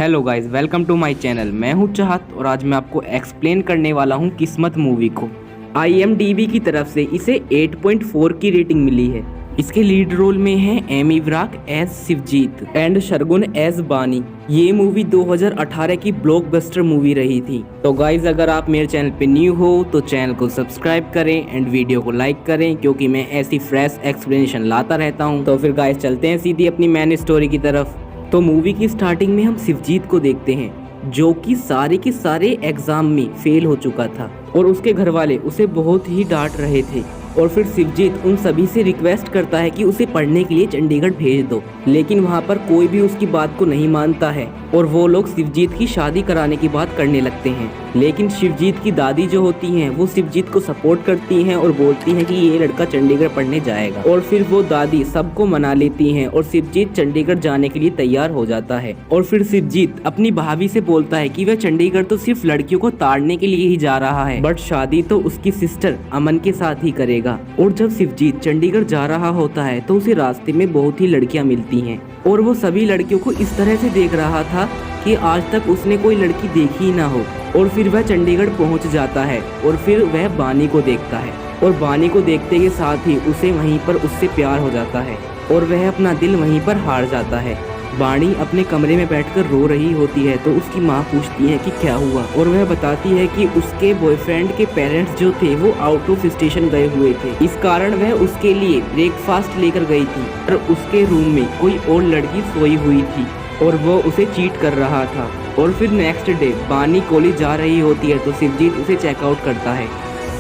Hello guys, welcome to my channel. मैं हूं चाहत और आज मैं आपको एक्सप्लेन करने वाला हूं किस्मत मूवी को। IMDb की तरफ से इसे 8.4 की रेटिंग मिली है। इसके लीड रोल में हैं Ammy Virk as Shivjeet and Sargun as Bani. ये मूवी 2018 की ब्लॉकबस्टर मूवी रही थी। तो गाइज, अगर आप मेरे चैनल पे न्यू हो तो चैनल को सब्सक्राइब करें एंड वीडियो को लाइक करें, क्योंकि मैं ऐसी फ्रेश एक्सप्लेनेशन लाता रहता हूँ। तो फिर गाइज चलते हैं सीधी अपनी मेन स्टोरी की तरफ। तो मूवी की स्टार्टिंग में हम शिवजीत को देखते हैं, जो कि सारे के सारे एग्जाम में फेल हो चुका था और उसके घर वाले उसे बहुत ही डांट रहे थे। और फिर शिवजीत उन सभी से रिक्वेस्ट करता है कि उसे पढ़ने के लिए चंडीगढ़ भेज दो, लेकिन वहाँ पर कोई भी उसकी बात को नहीं मानता है और वो लोग शिवजीत की शादी कराने की बात करने लगते हैं। लेकिन शिवजीत की दादी जो होती हैं वो शिवजीत को सपोर्ट करती हैं और बोलती हैं कि ये लड़का चंडीगढ़ पढ़ने जाएगा। और फिर वो दादी सबको मना लेती हैं और शिवजीत चंडीगढ़ जाने के लिए तैयार हो जाता है। और फिर शिवजीत अपनी भाभी से बोलता है कि वह चंडीगढ़ तो सिर्फ लड़कियों को ताड़ने के लिए ही जा रहा है, बट शादी तो उसकी सिस्टर अमन के साथ ही करेगा। और जब शिवजीत चंडीगढ़ जा रहा होता है तो उसे रास्ते में बहुत ही लड़कियां मिलती हैं और वो सभी लड़कियों को इस तरह से देख रहा था कि आज तक उसने कोई लड़की देखी ही ना हो। और फिर वह चंडीगढ़ पहुंच जाता है और फिर वह बानी को देखता है और बानी को देखते के साथ ही उसे वहीं पर उससे प्यार हो जाता है और वह अपना दिल वहीं पर हार जाता है। बानी अपने कमरे में बैठकर रो रही होती है तो उसकी माँ पूछती है कि क्या हुआ, और वह बताती है कि उसके बॉयफ्रेंड के पेरेंट्स जो थे वो आउट ऑफ स्टेशन गए हुए थे, इस कारण वह उसके लिए ब्रेकफास्ट लेकर गई थी और उसके रूम में कोई और लड़की सोई हुई थी और वो उसे चीट कर रहा था। और फिर नेक्स्ट डे बानी कॉलेज जा रही होती है तो शिवजीत उसे चेकआउट करता है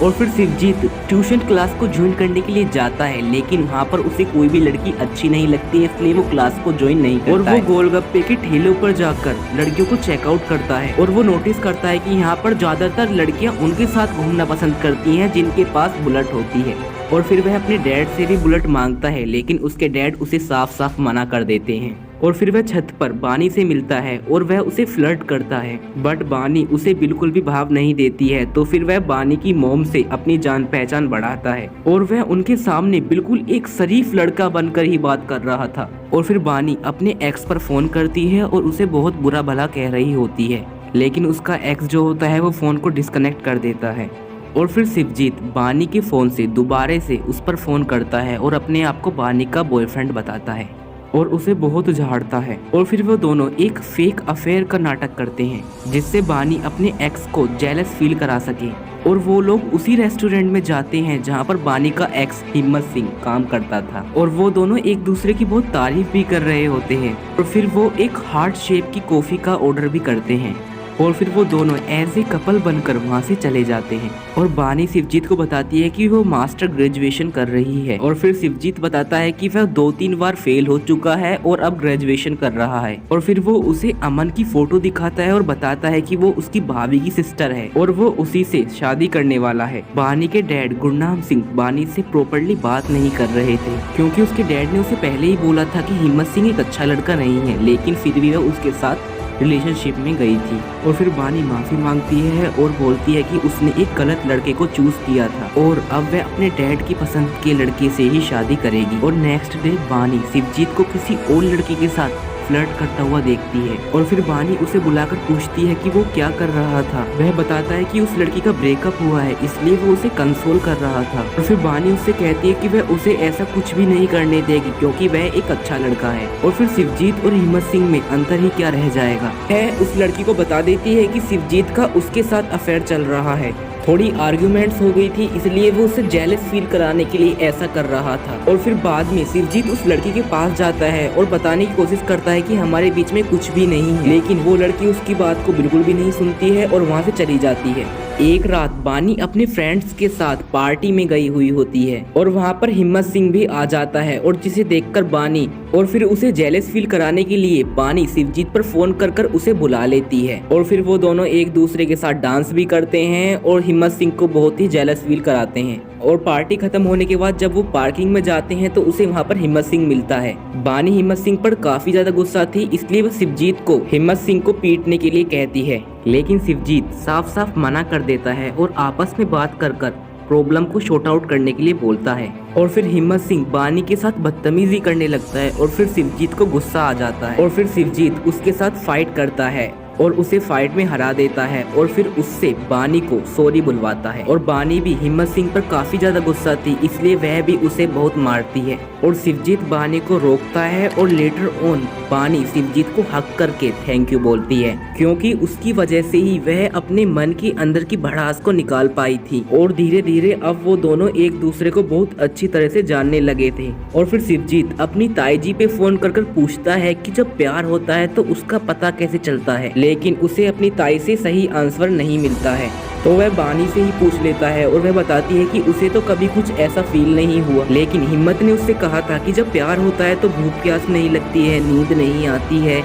और फिर शिवजीत ट्यूशन क्लास को ज्वाइन करने के लिए जाता है, लेकिन वहाँ पर उसे कोई भी लड़की अच्छी नहीं लगती है, इसलिए वो क्लास को ज्वाइन नहीं करता और वो गोलगप्पे के ठेलों पर जाकर लड़कियों को चेकआउट करता है और वो नोटिस करता है कि यहाँ पर ज्यादातर लड़कियाँ उनके साथ घूमना पसंद करती हैं जिनके पास बुलेट होती है। और फिर वह अपने डैड से भी बुलेट मांगता है, लेकिन उसके डैड उसे साफ साफ मना कर देते हैं। और फिर वह छत पर बानी से मिलता है और वह उसे फ्लर्ट करता है, बट बानी उसे बिल्कुल भी भाव नहीं देती है। तो फिर वह बानी की मॉम से अपनी जान पहचान बढ़ाता है और वह उनके सामने बिल्कुल एक शरीफ लड़का बनकर ही बात कर रहा था। और फिर बानी अपने एक्स पर फोन करती है और उसे बहुत बुरा भला कह रही होती है, लेकिन उसका एक्स जो होता है वो फोन को डिस्कनेक्ट कर देता है। और फिर शिवजीत बानी के फोन से दोबारा से उस पर फोन करता है और अपने आप को बानी का बॉयफ्रेंड बताता है और उसे बहुत झाड़ता है। और फिर वो दोनों एक फेक अफेयर का नाटक करते हैं जिससे बानी अपने एक्स को जेलस फील करा सके। और वो लोग उसी रेस्टोरेंट में जाते हैं जहाँ पर बानी का एक्स हिम्मत सिंह काम करता था और वो दोनों एक दूसरे की बहुत तारीफ भी कर रहे होते हैं। और फिर वो एक हार्ट शेप की कॉफी का ऑर्डर भी करते हैं और फिर वो दोनों एज ए कपल बनकर वहाँ से चले जाते हैं। और बानी शिवजीत को बताती है कि वो मास्टर ग्रेजुएशन कर रही है और फिर शिवजीत बताता है कि वह 2-3 बार फेल हो चुका है और अब ग्रेजुएशन कर रहा है। और फिर वो उसे अमन की फोटो दिखाता है और बताता है कि वो उसकी भाभी की सिस्टर है और वो उसी से शादी करने वाला है। बानी के डैड गुरनाम सिंह बानी से प्रॉपर्ली बात नहीं कर रहे थे, क्योंकि उसके डैड ने उसे पहले ही बोला था कि हिम्मत सिंह एक अच्छा लड़का नहीं है, लेकिन फिर भी वह उसके साथ रिलेशनशिप में गई थी। और फिर बानी माफी मांगती है और बोलती है कि उसने एक गलत लड़के को चूज किया था और अब वह अपने डैड की पसंद के लड़के से ही शादी करेगी। और नेक्स्ट डे बानी शिवजीत को किसी और लड़के के साथ फ्लर्ट करता हुआ देखती है और फिर बानी उसे बुलाकर पूछती है कि वो क्या कर रहा था। वह बताता है कि उस लड़की का ब्रेकअप हुआ है, इसलिए वो उसे कंसोल कर रहा था। और फिर बानी उससे कहती है कि वह उसे ऐसा कुछ भी नहीं करने देगी क्योंकि वह एक अच्छा लड़का है। और फिर शिवजीत और हिम्मत सिंह में अंतर ही क्या रह जाएगा है, उस लड़की को बता देती है कि शिवजीत का उसके साथ अफेयर चल रहा है। थोड़ी आर्ग्यूमेंट्स हो गई थी, इसलिए वो उसे जेलस फील कराने के लिए ऐसा कर रहा था। और फिर बाद में शिवजीत उस लड़की के पास जाता है और बताने की कोशिश करता है कि हमारे बीच में कुछ भी नहीं है, लेकिन वो लड़की उसकी बात को बिल्कुल भी नहीं सुनती है और वहाँ से चली जाती है। एक रात बानी अपने फ्रेंड्स के साथ पार्टी में गई हुई होती है और वहाँ पर हिम्मत सिंह भी आ जाता है और जिसे देखकर बानी और फिर उसे जेलस फील कराने के लिए बानी शिवजीत पर फोन कर उसे बुला लेती है। और फिर वो दोनों एक दूसरे के साथ डांस भी करते हैं और हिम्मत सिंह को बहुत ही जेलस फील कराते हैं। और पार्टी खत्म होने के बाद जब वो पार्किंग में जाते हैं तो उसे वहाँ पर हिम्मत सिंह मिलता है। बानी हिम्मत सिंह पर काफी ज्यादा गुस्सा थी, इसलिए वो शिवजीत को हिम्मत सिंह को पीटने के लिए कहती है, लेकिन शिवजीत साफ साफ मना कर देता है और आपस में बात कर प्रॉब्लम को शॉर्ट आउट करने के लिए बोलता है। और फिर हिम्मत सिंह बानी के साथ बदतमीजी करने लगता है और फिर शिवजीत को गुस्सा आ जाता है और फिर शिवजीत उसके साथ फाइट करता है और उसे फाइट में हरा देता है और फिर उससे बानी को सॉरी बुलवाता है। और बानी भी हिम्मत सिंह पर काफी ज्यादा गुस्सा थी, इसलिए वह भी उसे बहुत मारती है और शिवजीत बानी को रोकता है और लेटर ऑन बानी शिवजीत को हक करके थैंक यू बोलती है, क्योंकि उसकी वजह से ही वह अपने मन के अंदर की भड़ास को निकाल पाई थी। और धीरे धीरे अब वो दोनों एक दूसरे को बहुत अच्छी तरह से जानने लगे थे। और फिर शिवजीत अपनी ताई जी पे फोन कर पूछता है कि जब प्यार होता है तो उसका पता कैसे चलता है, लेकिन उसे अपनी ताई से सही आंसर नहीं मिलता है। तो वह बानी से ही पूछ लेता है और वह बताती है कि उसे तो कभी कुछ ऐसा फील नहीं हुआ, लेकिन हिम्मत ने उससे कहा था कि जब प्यार होता है तो भूख प्यास नहीं लगती है, नींद नहीं आती है,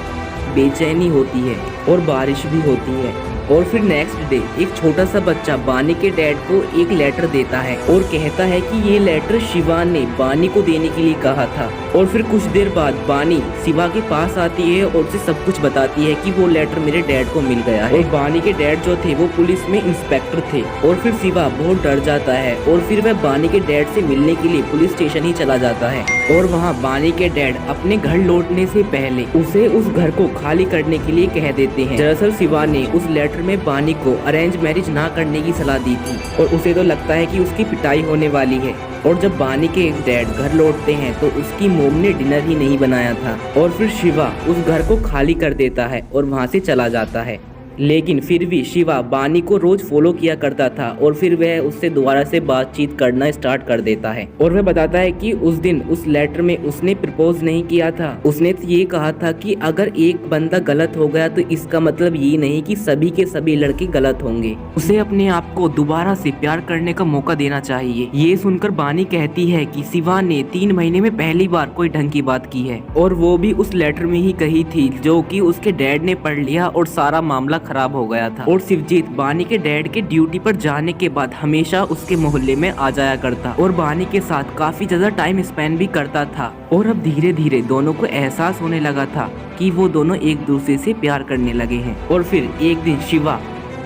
बेचैनी होती है और बारिश भी होती है। और फिर नेक्स्ट डे एक छोटा सा बच्चा बानी के डैड को एक लेटर देता है और कहता है कि ये लेटर शिवा ने बानी को देने के लिए कहा था। और फिर कुछ देर बाद बानी शिवा के पास आती है और उसे सब कुछ बताती है कि वो लेटर मेरे डैड को मिल गया है। और बानी के डैड जो थे वो पुलिस में इंस्पेक्टर थे। और फिर शिवा बहुत डर जाता है और फिर वह बानी के डैड से मिलने के लिए पुलिस स्टेशन ही चला जाता है। और वहाँ बानी के डैड अपने घर लौटने से पहले उसे उस घर को खाली करने के लिए कह देते हैं। दरअसल शिवा ने उस लेटर में बानी को अरेंज मैरिज ना करने की सलाह दी थी और उसे तो लगता है कि उसकी पिटाई होने वाली है। और जब बानी के डैड घर लौटते हैं तो उसकी मोम ने डिनर ही नहीं बनाया था और फिर शिवा उस घर को खाली कर देता है और वहाँ से चला जाता है। लेकिन फिर भी शिवा बानी को रोज फॉलो किया करता था और फिर वह उससे दोबारा से बातचीत करना स्टार्ट कर देता है। और वह बताता है कि उस दिन उस लेटर में उसने प्रपोज नहीं किया था, उसने ये कहा था कि अगर एक बंदा गलत हो गया तो इसका मतलब ये नहीं कि सभी के सभी लड़के गलत होंगे, उसे अपने आप को दोबारा से प्यार करने का मौका देना चाहिए। ये सुनकर बानी कहती है कि शिवा ने 3 महीने में पहली बार कोई ढंग की बात की है और वो भी उस लेटर में ही कही थी जो कि उसके डैड ने पढ़ लिया और सारा मामला खराब हो गया था। और शिवजीत बानी के डैड के ड्यूटी पर जाने के बाद हमेशा उसके मोहल्ले में आ जाया करता और बानी के साथ काफी ज्यादा टाइम स्पेंड भी करता था। और अब धीरे धीरे दोनों को एहसास होने लगा था कि वो दोनों एक दूसरे से प्यार करने लगे हैं। और फिर एक दिन शिवा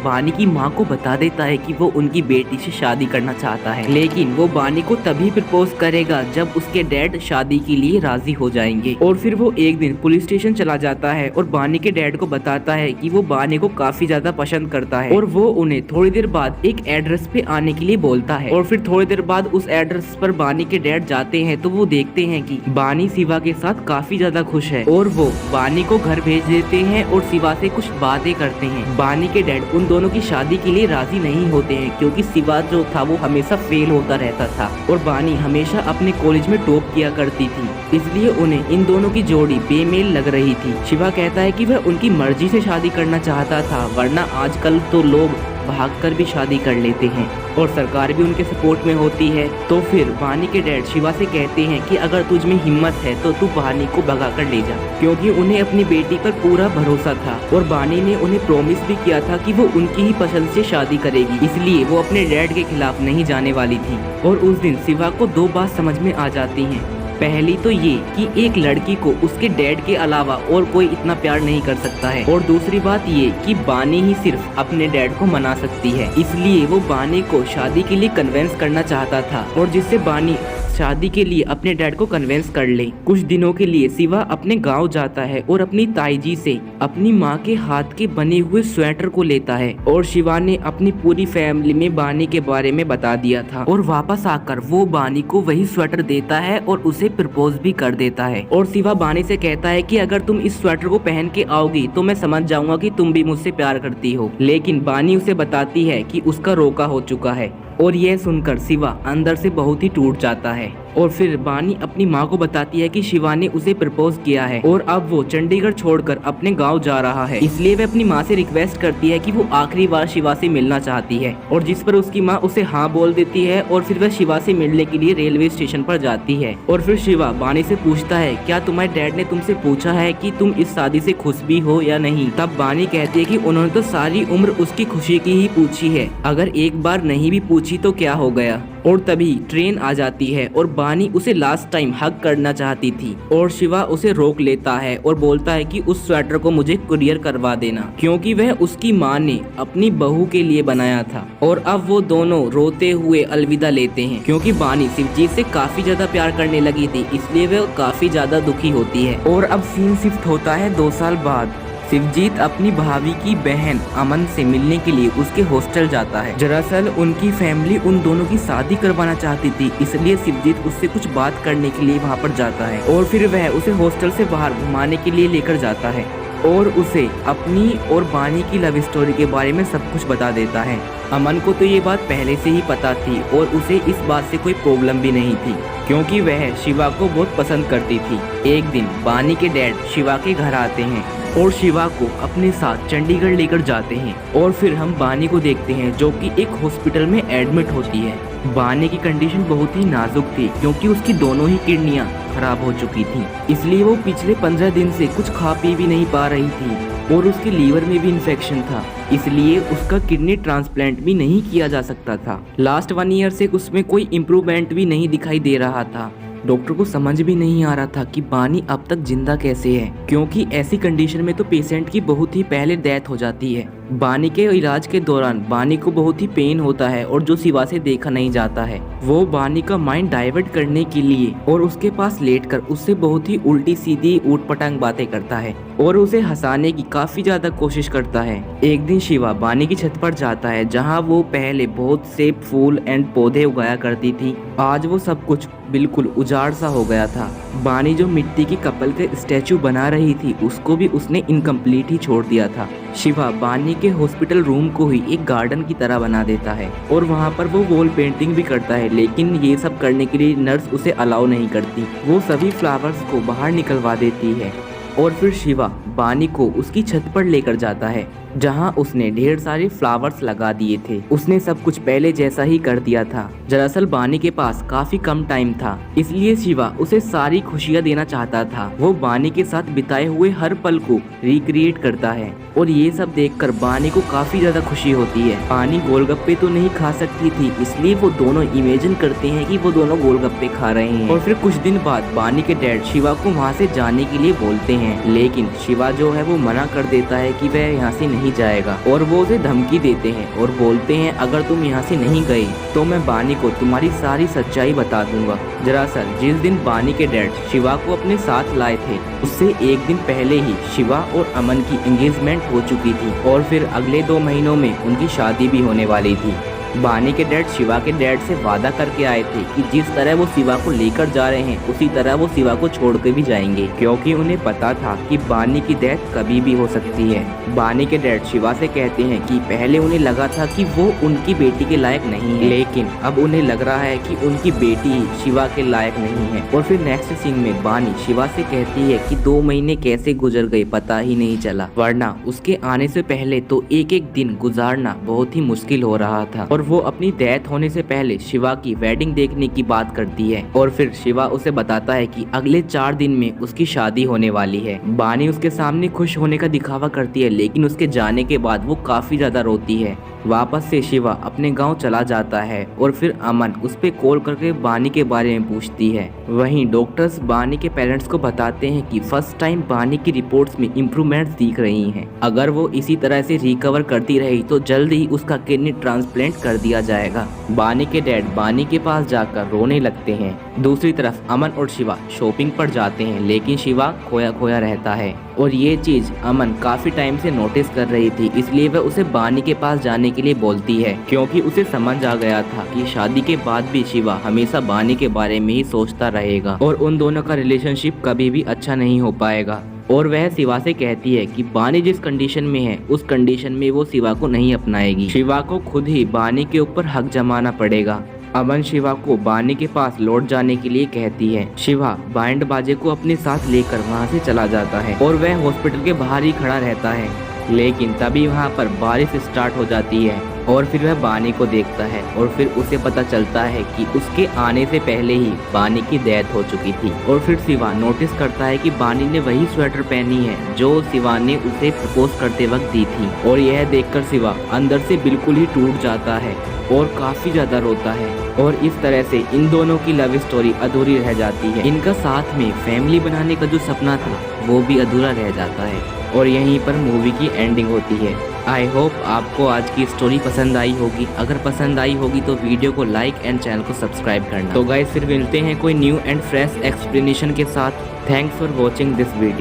बानी की माँ को बता देता है कि वो उनकी बेटी से शादी करना चाहता है, लेकिन वो बानी को तभी प्रपोज करेगा जब उसके डैड शादी के लिए राजी हो जाएंगे। और फिर वो एक दिन पुलिस स्टेशन चला जाता है और बानी के डैड को बताता है कि वो बानी को काफी ज्यादा पसंद करता है और वो उन्हें थोड़ी देर बाद एक एड्रेस पे आने के लिए बोलता है। और फिर थोड़ी देर बाद उस एड्रेस पर बानी के डैड जाते हैं तो वो देखते हैं कि बानी शिवा के साथ काफी ज्यादा खुश है और वो बानी को घर भेज देते हैं और शिवा से कुछ बातें करते हैं। बानी के डैड उन दोनों की शादी के लिए राजी नहीं होते हैं क्योंकि शिवा जो था वो हमेशा फेल होता रहता था और बानी हमेशा अपने कॉलेज में टॉप किया करती थी, इसलिए उन्हें इन दोनों की जोड़ी बेमेल लग रही थी। शिवा कहता है कि वह उनकी मर्जी से शादी करना चाहता था, वरना आजकल तो लोग भागकर भी शादी कर लेते हैं और सरकार भी उनके सपोर्ट में होती है। तो फिर बानी के डैड शिवा से कहते हैं कि अगर तुझ में हिम्मत है तो तू बानी को भगा कर ले जा, क्योंकि उन्हें अपनी बेटी पर पूरा भरोसा था और बानी ने उन्हें प्रॉमिस भी किया था कि वो उनकी ही पसंद से शादी करेगी, इसलिए वो अपने डैड के खिलाफ नहीं जाने वाली थी। और उस दिन शिवा को 2 बात समझ में आ जाती हैं। पहली तो ये कि एक लड़की को उसके डैड के अलावा और कोई इतना प्यार नहीं कर सकता है और दूसरी बात ये कि बानी ही सिर्फ अपने डैड को मना सकती है, इसलिए वो बानी को शादी के लिए कन्विंस करना चाहता था और जिससे बानी शादी के लिए अपने डैड को कन्विंस कर ले। कुछ दिनों के लिए शिवा अपने गांव जाता है और अपनी ताई जी से अपनी माँ के हाथ के बने हुए स्वेटर को लेता है और शिवा ने अपनी पूरी फैमिली में बानी के बारे में बता दिया था और वापस आकर वो बानी को वही स्वेटर देता है और उसे प्रपोज भी कर देता है। और शिवा बानी से कहता है कि अगर तुम इस स्वेटर को पहन के आओगी तो मैं समझ जाऊंगा कि तुम भी मुझसे प्यार करती हो, लेकिन बानी उसे बताती है कि उसका रोका हो चुका है और यह सुनकर शिवा अंदर से बहुत ही टूट जाता है। और फिर बानी अपनी माँ को बताती है कि शिवा ने उसे प्रपोज किया है और अब वो चंडीगढ़ छोड़कर अपने गांव जा रहा है, इसलिए वह अपनी माँ से रिक्वेस्ट करती है कि वो आखिरी बार शिवा से मिलना चाहती है और जिस पर उसकी माँ उसे हाँ बोल देती है और फिर वह शिवा से मिलने के लिए रेलवे स्टेशन पर जाती है। और फिर शिवा बानी से पूछता है, क्या तुम्हारे डैड ने तुमसे पूछा है कि तुम इस शादी से खुश भी हो या नहीं? तब बानी कहती है कि उन्होंने तो सारी उम्र उसकी खुशी की ही पूछी है, अगर एक बार नहीं भी पूछी तो क्या हो गया। और तभी ट्रेन आ जाती है और बानी उसे लास्ट टाइम हग करना चाहती थी और शिवा उसे रोक लेता है और बोलता है कि उस स्वेटर को मुझे कुरियर करवा देना, क्योंकि वह उसकी माँ ने अपनी बहू के लिए बनाया था। और अब वो दोनों रोते हुए अलविदा लेते हैं, क्योंकि बानी शिवजीत से काफी ज्यादा प्यार करने लगी थी, इसलिए वह काफी ज्यादा दुखी होती है। और अब सीन शिफ्ट होता है 2 साल बाद। शिवजीत अपनी भाभी की बहन अमन से मिलने के लिए उसके हॉस्टल जाता है। दरअसल उनकी फैमिली उन दोनों की शादी करवाना चाहती थी, इसलिए शिवजीत उससे कुछ बात करने के लिए वहाँ पर जाता है और फिर वह उसे हॉस्टल से बाहर घुमाने के लिए लेकर जाता है और उसे अपनी और बानी की लव स्टोरी के बारे में सब कुछ बता देता है। अमन को तो ये बात पहले से ही पता थी और उसे इस बात से कोई प्रॉब्लम भी नहीं थी, क्योंकि वह शिवा को बहुत पसंद करती थी। एक दिन बानी के डैड शिवा के घर आते हैं और शिवा को अपने साथ चंडीगढ़ लेकर जाते हैं और फिर हम बानी को देखते हैं जो कि एक हॉस्पिटल में एडमिट होती है। बानी की कंडीशन बहुत ही नाजुक थी, क्योंकि उसकी दोनों ही किडनियां खराब हो चुकी थी, इसलिए वो पिछले 15 दिन से कुछ खा पी भी नहीं पा रही थी और उसके लीवर में भी इन्फेक्शन था, इसलिए उसका किडनी ट्रांसप्लांट भी नहीं किया जा सकता था। लास्ट 1 ईयर से उसमें कोई इम्प्रूवमेंट भी नहीं दिखाई दे रहा था। डॉक्टर को समझ भी नहीं आ रहा था कि बानी अब तक जिंदा कैसे है, क्योंकि ऐसी कंडीशन में तो पेशेंट की बहुत ही पहले डेथ हो जाती है। बानी के इलाज के दौरान बानी को बहुत ही पेन होता है और जो शिवा से देखा नहीं जाता है। वो बानी का माइंड डाइवर्ट करने के लिए और उसके पास लेटकर उससे बहुत ही उल्टी सीधी ऊटपटांग बातें करता है और उसे हंसाने की काफी ज्यादा कोशिश करता है। एक दिन शिवा बानी की छत पर जाता है, जहाँ वो पहले बहुत से फूल एंड पौधे उगाया करती थी। आज वो सब कुछ बिल्कुल उजाड़ सा हो गया था। बानी जो मिट्टी की कपल के स्टैचू बना रही थी, उसको भी उसने इनकम्प्लीट ही छोड़ दिया था। शिवा बानी के हॉस्पिटल रूम को ही एक गार्डन की तरह बना देता है और वहाँ पर वो वॉल पेंटिंग भी करता है, लेकिन ये सब करने के लिए नर्स उसे अलाउ नहीं करती। वो सभी फ्लावर्स को बाहर निकलवा देती है और फिर शिवा बानी को उसकी छत पर लेकर जाता है, जहां उसने ढेर सारे फ्लावर्स लगा दिए थे। उसने सब कुछ पहले जैसा ही कर दिया था। दरअसल बानी के पास काफी कम टाइम था, इसलिए शिवा उसे सारी खुशियां देना चाहता था। वो बानी के साथ बिताए हुए हर पल को रिक्रिएट करता है और ये सब देखकर बानी को काफी ज्यादा खुशी होती है। बानी गोलगप्पे तो नहीं खा सकती थी, इसलिए वो दोनों इमेजिन करते हैं कि वो दोनों गोलगप्पे खा रहे हैं। और फिर कुछ दिन बाद बानी के डैड शिवा को वहाँ से जाने के लिए बोलते हैं, लेकिन शिवा जो है वो मना कर देता है कि वह यहाँ से नहीं जाएगा और वो उसे धमकी देते हैं और बोलते हैं अगर तुम यहाँ से नहीं गई तो मैं बानी को तुम्हारी सारी सच्चाई बता दूंगा। दरअसल जिस दिन बानी के डैड शिवा को अपने साथ लाए थे, उससे एक दिन पहले ही शिवा और अमन की एंगेजमेंट हो चुकी थी और फिर अगले 2 महीनों में उनकी शादी भी होने वाली थी। बानी के डैड शिवा के डैड से वादा करके आए थे कि जिस तरह वो शिवा को लेकर जा रहे हैं उसी तरह वो शिवा को छोड़ के भी जाएंगे, क्योंकि उन्हें पता था कि बानी की डेथ कभी भी हो सकती है। बानी के डैड शिवा से कहते हैं कि पहले उन्हें लगा था कि वो उनकी बेटी के लायक नहीं है, लेकिन अब उन्हें लग रहा है कि उनकी बेटी ही शिवा के लायक नहीं है। और फिर नेक्स्ट सीन में बानी शिवा से कहती है कि 2 महीने कैसे गुजर गए पता ही नहीं चला, वरना उसके आने से पहले तो एक एक दिन गुजारना बहुत ही मुश्किल हो रहा था। और वो अपनी डेथ होने से पहले शिवा की वेडिंग देखने की बात करती है और फिर शिवा उसे बताता है कि अगले 4 दिन में उसकी शादी होने वाली है। बानी उसके सामने खुश होने का दिखावा करती है, लेकिन उसके जाने के बाद वो काफी ज्यादा रोती है। वापस से शिवा अपने गांव चला जाता है और फिर अमन उस पे कॉल करके बानी के बारे में पूछती है। वहीं डॉक्टर्स बानी के पेरेंट्स को बताते हैं कि फर्स्ट टाइम बानी की रिपोर्ट्स में इम्प्रूवमेंट्स दिख रही हैं। अगर वो इसी तरह से रिकवर करती रही तो जल्द ही उसका किडनी ट्रांसप्लांट कर दिया जाएगा। बानी के डैड बानी के पास जाकर रोने लगते हैं। दूसरी तरफ अमन और शिवा शॉपिंग पर जाते हैं, लेकिन शिवा खोया खोया रहता है और ये चीज अमन काफी टाइम से नोटिस कर रही थी, इसलिए वह उसे बानी के पास जाने के लिए बोलती है, क्योंकि उसे समझ आ गया था कि शादी के बाद भी शिवा हमेशा बानी के बारे में ही सोचता रहेगा और उन दोनों का रिलेशनशिप कभी भी अच्छा नहीं हो पाएगा। और वह शिवा से कहती है कि बानी जिस कंडीशन में है उस कंडीशन में वो शिवा को नहीं अपनाएगी। शिवा को खुद ही बानी के ऊपर हक जमाना पड़ेगा। अमन शिवा को बानी के पास लौट जाने के लिए कहती है। शिवा बैंड बाजे को अपने साथ लेकर वहाँ से चला जाता है और वह हॉस्पिटल के बाहर ही खड़ा रहता है, लेकिन तभी वहाँ पर बारिश स्टार्ट हो जाती है और फिर वह बानी को देखता है और फिर उसे पता चलता है कि उसके आने से पहले ही बानी की डेथ हो चुकी थी। और फिर शिवा नोटिस करता है कि बानी ने वही स्वेटर पहनी है जो शिवा ने उसे प्रपोज करते वक्त दी थी। और यह देखकर शिवा अंदर से बिल्कुल ही टूट जाता है और काफी ज्यादा रोता है। और इस तरह से इन दोनों की लव स्टोरी अधूरी रह जाती है। इनका साथ में फैमिली बनाने का जो सपना था वो भी अधूरा रह जाता है और यहीं पर मूवी की एंडिंग होती है। आई होप आपको आज की स्टोरी पसंद आई होगी। अगर पसंद आई होगी तो वीडियो को लाइक एंड चैनल को सब्सक्राइब करना। तो गाइस फिर मिलते हैं कोई न्यू एंड फ्रेश एक्सप्लेनेशन के साथ। Thanks for watching this video.